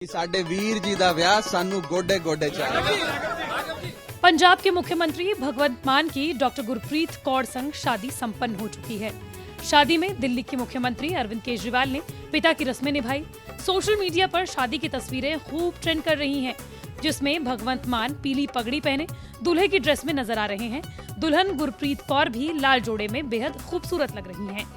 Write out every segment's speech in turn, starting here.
साडे वीर जी दा विआह सानू गोडे गोडे चाहिए। पंजाब के मुख्यमंत्री भगवंत मान की डॉक्टर गुरप्रीत कौर संग शादी संपन्न हो चुकी है। शादी में दिल्ली के मुख्यमंत्री अरविंद केजरीवाल ने पिता की रस्में निभाई। सोशल मीडिया पर शादी की तस्वीरें खूब ट्रेंड कर रही हैं, जिसमें भगवंत मान पीली पगड़ी पहने दूल्हे की ड्रेस में नजर आ रहे हैं। दुल्हन गुरप्रीत कौर भी लाल जोड़े में बेहद खूबसूरत लग रही हैं।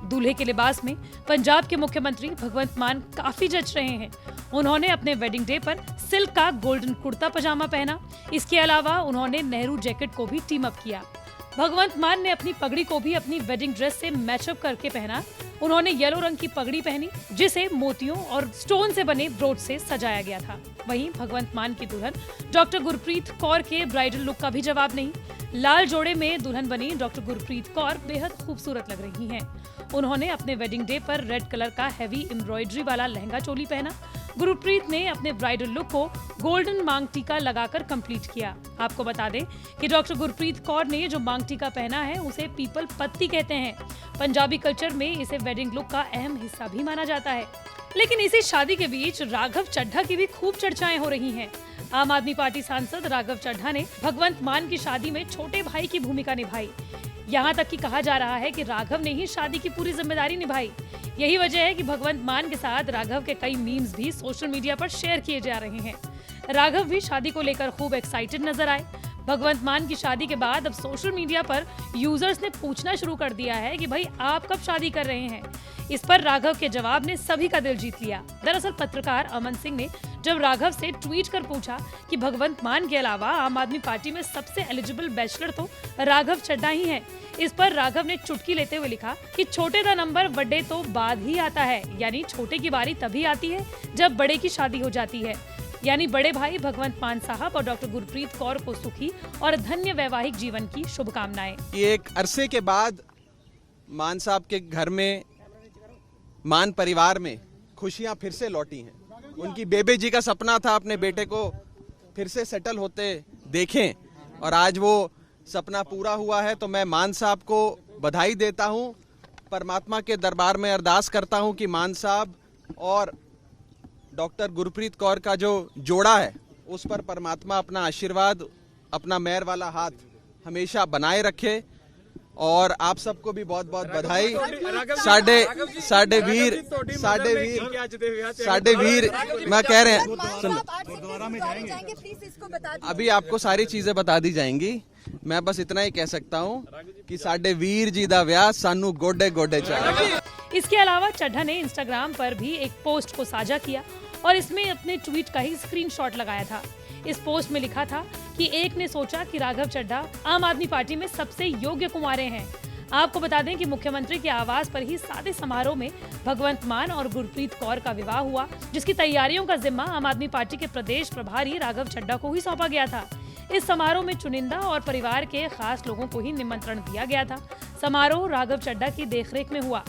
दूल्हे के लिबास में पंजाब के मुख्यमंत्री भगवंत मान काफी जच रहे हैं। उन्होंने अपने वेडिंग डे पर सिल्क का गोल्डन कुर्ता पजामा पहना। इसके अलावा उन्होंने नेहरू जैकेट को भी टीम अप किया। भगवंत मान ने अपनी पगड़ी को भी अपनी वेडिंग ड्रेस से मैचअप करके पहना। उन्होंने येलो रंग की पगड़ी पहनी, जिसे मोतियों और स्टोन से बने ब्रोच से सजाया गया था। वहीं भगवंत मान की दुल्हन डॉक्टर गुरप्रीत कौर के ब्राइडल लुक का भी जवाब नहीं। लाल जोड़े में दुल्हन बनी डॉक्टर गुरप्रीत कौर बेहद खूबसूरत लग रही हैं। उन्होंने अपने वेडिंग डे पर रेड कलर का हैवी एम्ब्रॉयडरी वाला लहंगा चोली पहना। गुरप्रीत ने अपने ब्राइडल लुक को गोल्डन मांग टीका लगाकर कंप्लीट किया। आपको बता दें कि डॉक्टर गुरप्रीत कौर ने जो मांग टीका पहना है उसे पीपल पत्ती कहते हैं। पंजाबी कल्चर में इसे वेडिंग लुक का अहम हिस्सा भी माना जाता है। लेकिन इसी शादी के बीच राघव चड्ढा की भी खूब चर्चाएं हो रही हैं। आम आदमी पार्टी सांसद राघव चड्ढा ने भगवंत मान की शादी में छोटे भाई की भूमिका निभाई। यहाँ तक कि कहा जा रहा है कि राघव ने ही शादी की पूरी जिम्मेदारी निभाई। यही वजह है कि भगवंत मान के साथ राघव के कई मीम्स भी सोशल मीडिया पर शेयर किए जा रहे हैं। राघव भी शादी को लेकर खूब एक्साइटेड नजर आए। भगवंत मान की शादी के बाद अब सोशल मीडिया पर यूजर्स ने पूछना शुरू कर दिया है कि भाई आप कब शादी कर रहे हैं। इस पर राघव के जवाब ने सभी का दिल जीत लिया। दरअसल पत्रकार अमन सिंह ने जब राघव से ट्वीट कर पूछा कि भगवंत मान के अलावा आम आदमी पार्टी में सबसे एलिजिबल बैचलर तो राघव चड्ढा ही है। इस पर राघव ने चुटकी लेते हुए लिखा कि छोटे दा नंबर बड़े तो बाद ही आता है, यानी छोटे की बारी तभी आती है जब बड़े की शादी हो जाती है। यानी बड़े भाई भगवंत मान साहब और डॉक्टर गुरप्रीत कौर को सुखी और धन्य वैवाहिक जीवन की शुभकामनाएं। ये एक अरसे के बाद मान साहब के घर में, मान परिवार में खुशियां फिर से लौटी हैं। उनकी बेबे जी का सपना था अपने बेटे को फिर से सेटल होते देखें, और आज वो सपना पूरा हुआ है। तो मैं मान साहब को बधाई देता हूं। परमात्मा के दरबार में अरदास करता हूं कि मान साहब और डॉक्टर गुरप्रीत कौर का जो जोड़ा है उस पर परमात्मा अपना आशीर्वाद, अपना मेहर वाला हाथ हमेशा बनाए रखे। और आप सबको भी बहुत बहुत बधाई। साडे वीर मैं कह रहे हैं, अभी आपको सारी चीजें बता दी जाएंगी। मैं बस इतना ही कह सकता हूँ कि साडे वीर जी दा विआह सानू गोडे गोडे चाहिए। इसके अलावा चड्ढा ने इंस्टाग्राम पर भी एक पोस्ट को साझा किया और इसमें अपने ट्वीट का ही स्क्रीनशॉट लगाया था। इस पोस्ट में लिखा था कि एक ने सोचा कि राघव चड्ढा आम आदमी पार्टी में सबसे योग्य कुंवारे हैं। आपको बता दें कि मुख्यमंत्री के आवास पर ही सादे समारोह में भगवंत मान और गुरप्रीत कौर का विवाह हुआ, जिसकी तैयारियों का जिम्मा आम आदमी पार्टी के प्रदेश प्रभारी राघव चड्ढा को ही सौंपा गया था। इस समारोह में चुनिंदा और परिवार के खास लोगों को ही निमंत्रण दिया गया था। समारोह राघव चड्ढा की देखरेख में हुआ।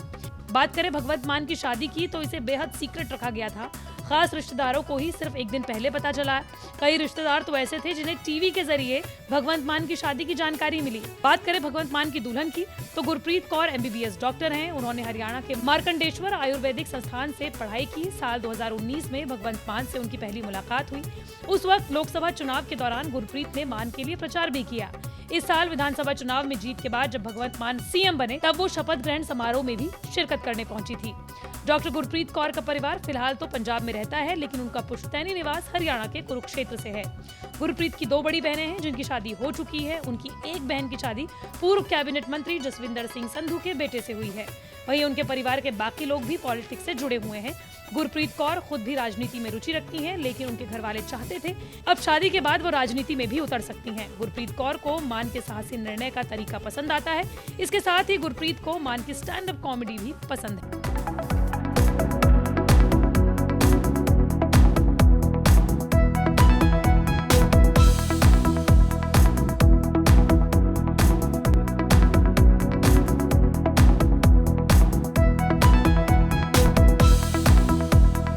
बात करें भगवंत मान की शादी की तो इसे बेहद सीक्रेट रखा गया था। खास रिश्तेदारों को ही सिर्फ एक दिन पहले पता चला। कई रिश्तेदार तो ऐसे थे जिन्हें टीवी के जरिए भगवंत मान की शादी की जानकारी मिली। बात करें भगवंत मान की दुल्हन की तो गुरप्रीत कौर MBBS डॉक्टर हैं। उन्होंने हरियाणा के मार्कंडेश्वर आयुर्वेदिक संस्थान से पढ़ाई की। साल 2019 में भगवंत मान से उनकी पहली मुलाकात हुई। उस वक्त लोकसभा चुनाव के दौरान गुरप्रीत ने मान के लिए प्रचार भी किया। इस साल विधानसभा चुनाव में जीत के बाद जब भगवंत मान CM बने, तब वो शपथ ग्रहण समारोह में भी शिरकत करने पहुंची थी। डॉक्टर गुरप्रीत कौर का परिवार फिलहाल तो पंजाब में रहता है, लेकिन उनका पुश्तैनी निवास हरियाणा के कुरुक्षेत्र से है। गुरप्रीत की 2 बड़ी बहनें हैं जिनकी शादी हो चुकी है। उनकी एक बहन की शादी पूर्व कैबिनेट मंत्री जसविंदर सिंह संधू के बेटे से हुई है। वहीं उनके परिवार के बाकी लोग भी पॉलिटिक्स से जुड़े हुए हैं। गुरप्रीत कौर खुद भी राजनीति में रुचि रखती हैं, लेकिन उनके घर वाले चाहते थे अब शादी के बाद वो राजनीति में भी उतर सकती हैं। गुरप्रीत कौर को मान के साहसी निर्णय का तरीका पसंद आता है। इसके साथ ही गुरप्रीत को मान की स्टैंड अप कॉमेडी भी पसंद है।